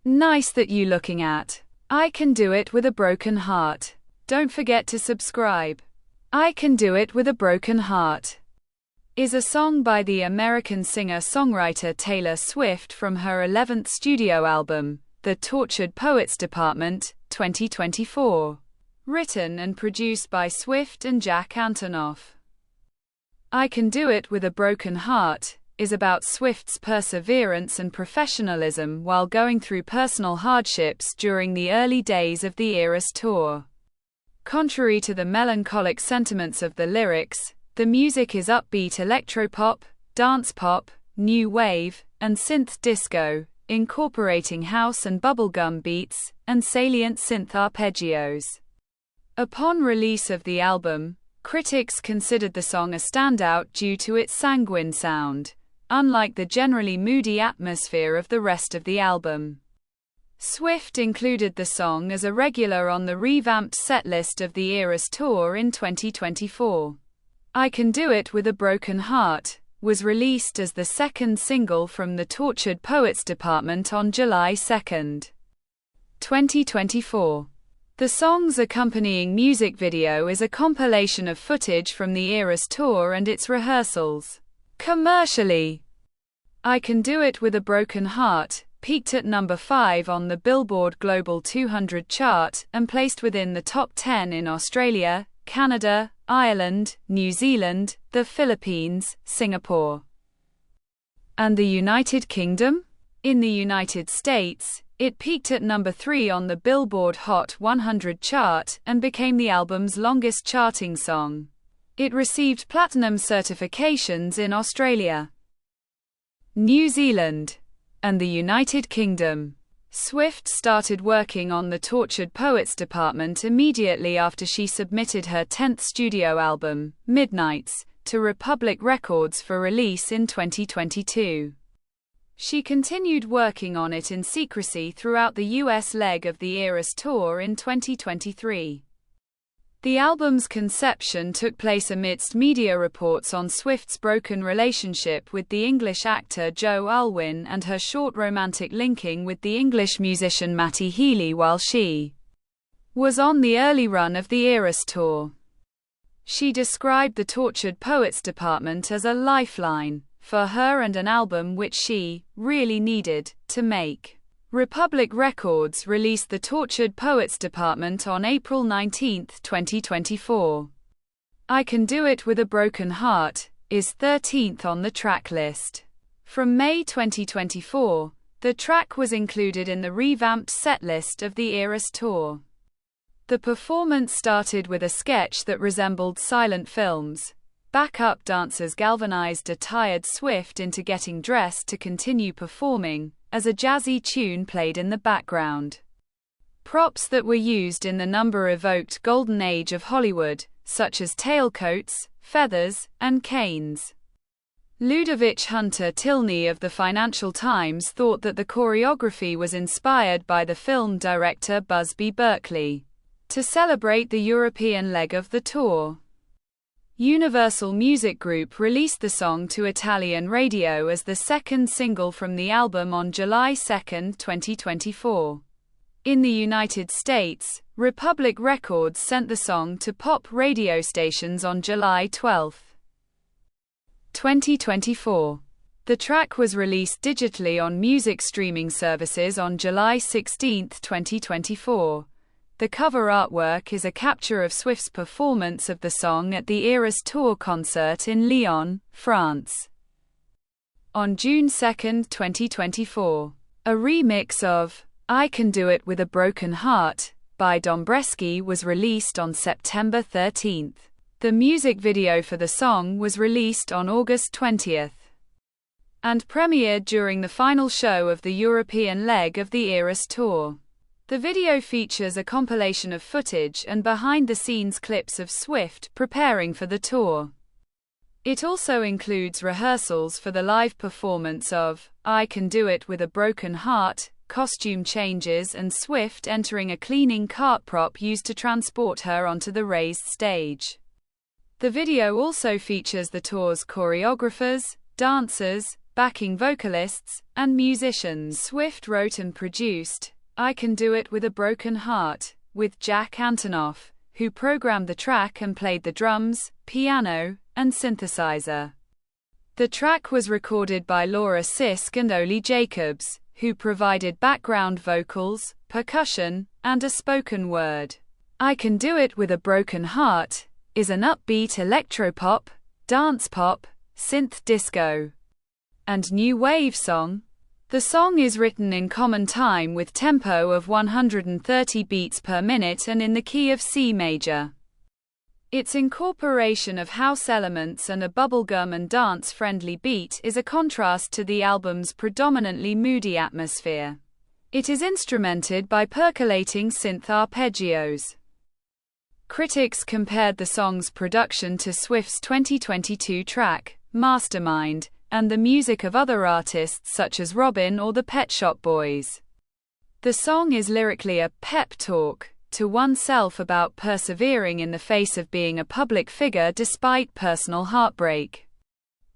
Nice that you looking at. I Can Do It With a Broken Heart. Don't forget to subscribe. I Can Do It With a Broken Heart is a song by the American singer-songwriter Taylor Swift from her 11th studio album, The Tortured Poets Department, 2024. Written and produced by Swift and Jack Antonoff. I Can Do It With a Broken Heart is about Swift's perseverance and professionalism while going through personal hardships during the early days of the Eras tour. Contrary to the melancholic sentiments of the lyrics, the music is upbeat electropop, dance pop, new wave, and synth disco, incorporating house and bubblegum beats, and salient synth arpeggios. Upon release of the album, critics considered the song a standout due to its sanguine sound, unlike the generally moody atmosphere of the rest of the album. Swift included the song as a regular on the revamped setlist of the Eras tour in 2024. I Can Do It With a Broken Heart was released as the second single from the Tortured Poets Department on July 2, 2024. The song's accompanying music video is a compilation of footage from the Eras tour and its rehearsals. Commercially, I Can Do It With a Broken Heart peaked at number 5 on the Billboard Global 200 chart and placed within the top 10 in Australia, Canada, Ireland, New Zealand, the Philippines, Singapore, and the United Kingdom. In the United States, it peaked at number 3 on the Billboard Hot 100 chart and became the album's longest charting song. It received platinum certifications in Australia, New Zealand, and the United Kingdom. Swift started working on the Tortured Poets Department immediately after she submitted her 10th studio album, Midnights, to Republic Records for release in 2022. She continued working on it in secrecy throughout the US leg of the Eras tour in 2023. The album's conception took place amidst media reports on Swift's broken relationship with the English actor Joe Alwyn and her short romantic linking with the English musician Matty Healy while she was on the early run of the Eras tour. She described the Tortured Poets Department as a lifeline for her and an album which she really needed to make. Republic Records released the Tortured Poets Department on April 19, 2024. I Can Do It With a Broken Heart is 13th on the track list. From May 2024, the track was included in the revamped setlist of the Eras tour. The performance started with a sketch that resembled silent films. Backup dancers galvanized a tired Swift into getting dressed to continue performing, as a jazzy tune played in the background. Props that were used in the number evoked golden age of Hollywood, such as tailcoats, feathers, and canes. Ludovic Hunter Tilney of the Financial Times thought that the choreography was inspired by the film director Busby Berkeley. To celebrate the European leg of the tour, Universal Music Group released the song to Italian radio as the second single from the album on July 2, 2024. In the United States, Republic Records sent the song to pop radio stations on July 12, 2024. The track was released digitally on music streaming services on July 16, 2024. The cover artwork is a capture of Swift's performance of the song at the Eras tour concert in Lyon, France, on June 2, 2024. A remix of I Can Do It With a Broken Heart by Dombresky was released on September 13. The music video for the song was released on August 20 and premiered during the final show of the European leg of the Eras tour. The video features a compilation of footage and behind-the-scenes clips of Swift preparing for the tour. It also includes rehearsals for the live performance of I Can Do It With a Broken Heart, costume changes and Swift entering a cleaning cart prop used to transport her onto the raised stage. The video also features the tour's choreographers, dancers, backing vocalists, and musicians. Swift wrote and produced I Can Do It With a Broken Heart with Jack Antonoff, who programmed the track and played the drums, piano, and synthesizer. The track was recorded by Laura Sisk and Oli Jacobs, who provided background vocals, percussion, and a spoken word. I Can Do It With a Broken Heart is an upbeat electropop, dance pop, synth disco, and new wave song. The song is written in common time with tempo of 130 beats per minute and in the key of C major. Its incorporation of house elements and a bubblegum and dance-friendly beat is a contrast to the album's predominantly moody atmosphere. It is instrumented by percolating synth arpeggios. Critics compared the song's production to Swift's 2022 track, Mastermind, and the music of other artists such as Robyn or the Pet Shop Boys. The song is lyrically a pep talk to oneself about persevering in the face of being a public figure despite personal heartbreak.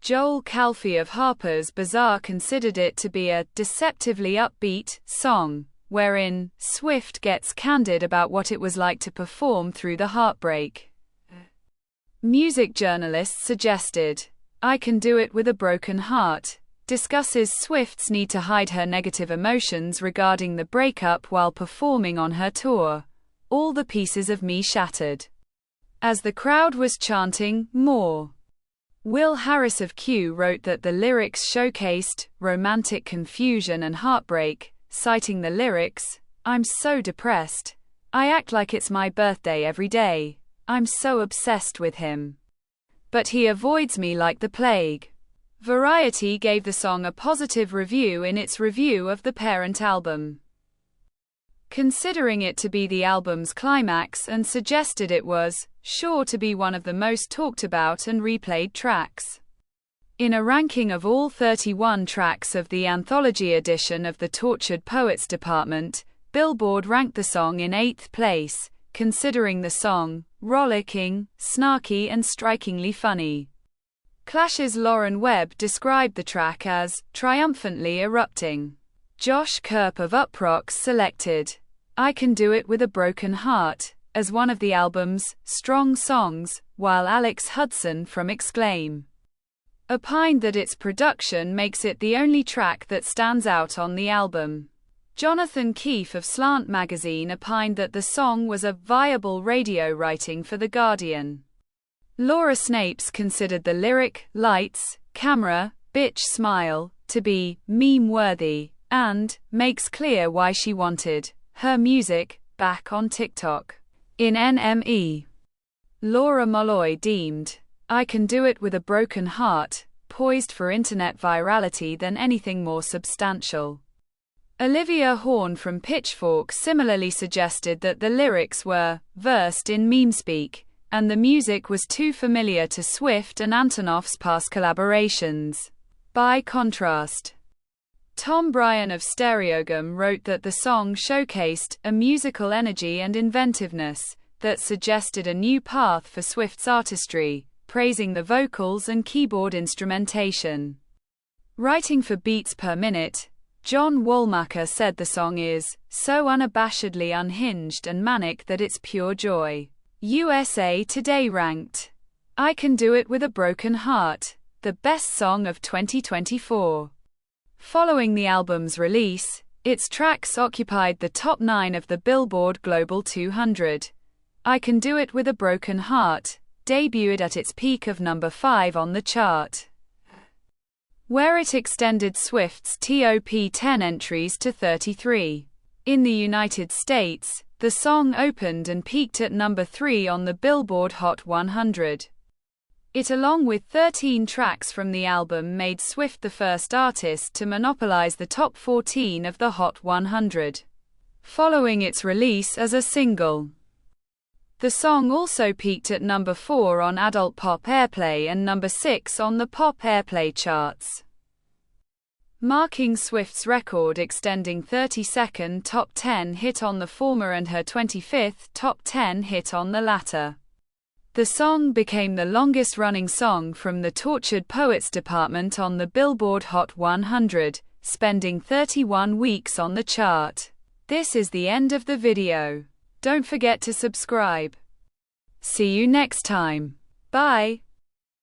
Joel Calfee of Harper's Bazaar considered it to be a deceptively upbeat song, wherein Swift gets candid about what it was like to perform through the heartbreak. Music journalists suggested I Can Do It With a Broken Heart discusses Swift's need to hide her negative emotions regarding the breakup while performing on her tour. All the pieces of me shattered. As the crowd was chanting, more. Will Harris of Q wrote that the lyrics showcased romantic confusion and heartbreak, citing the lyrics, I'm so depressed. I act like it's my birthday every day. I'm so obsessed with him. But he avoids me like the plague. Variety gave the song a positive review in its review of the Parent album, considering it to be the album's climax, and suggested it was sure to be one of the most talked about and replayed tracks. In a ranking of all 31 tracks of the anthology edition of the Tortured Poets department, Billboard ranked the song in 8th place, considering the song rollicking, snarky, and strikingly funny. Clash's Lauren Webb described the track as triumphantly erupting. Josh Kerp of Uproxx selected I Can Do It With a Broken Heart as one of the album's strong songs, while Alex Hudson from Exclaim opined that its production makes it the only track that stands out on the album. Jonathan Keefe of Slant magazine opined that the song was a viable radio writing for The Guardian. Laura Snapes considered the lyric, lights, camera, bitch smile, to be meme-worthy, and makes clear why she wanted her music back on TikTok. In NME, Laura Molloy deemed I Can Do It With a Broken Heart poised for internet virality than anything more substantial. Olivia Horn from Pitchfork similarly suggested that the lyrics were versed in memespeak, and the music was too familiar to Swift and Antonoff's past collaborations. By contrast, Tom Bryan of Stereogum wrote that the song showcased a musical energy and inventiveness that suggested a new path for Swift's artistry, praising the vocals and keyboard instrumentation. Writing for Beats Per Minute, John Woolmacher said the song is so unabashedly unhinged and manic that it's pure joy. USA Today ranked I Can Do It With a Broken Heart the best song of 2024. Following the album's release, its tracks occupied the top 9 of the Billboard Global 200. I Can Do It With a Broken Heart debuted at its peak of number 5 on the chart, where it extended Swift's top 10 entries to 33. In the United States, the song opened and peaked at number 3 on the Billboard Hot 100. It, along with 13 tracks from the album, made Swift the first artist to monopolize the top 14 of the Hot 100, following its release as a single. The song also peaked at number 4 on Adult Pop Airplay and number 6 on the Pop Airplay charts, marking Swift's record extending 32nd top 10 hit on the former and her 25th top 10 hit on the latter. The song became the longest-running song from the Tortured Poets department on the Billboard Hot 100, spending 31 weeks on the chart. This is the end of the video. Don't forget to subscribe. See you next time. Bye.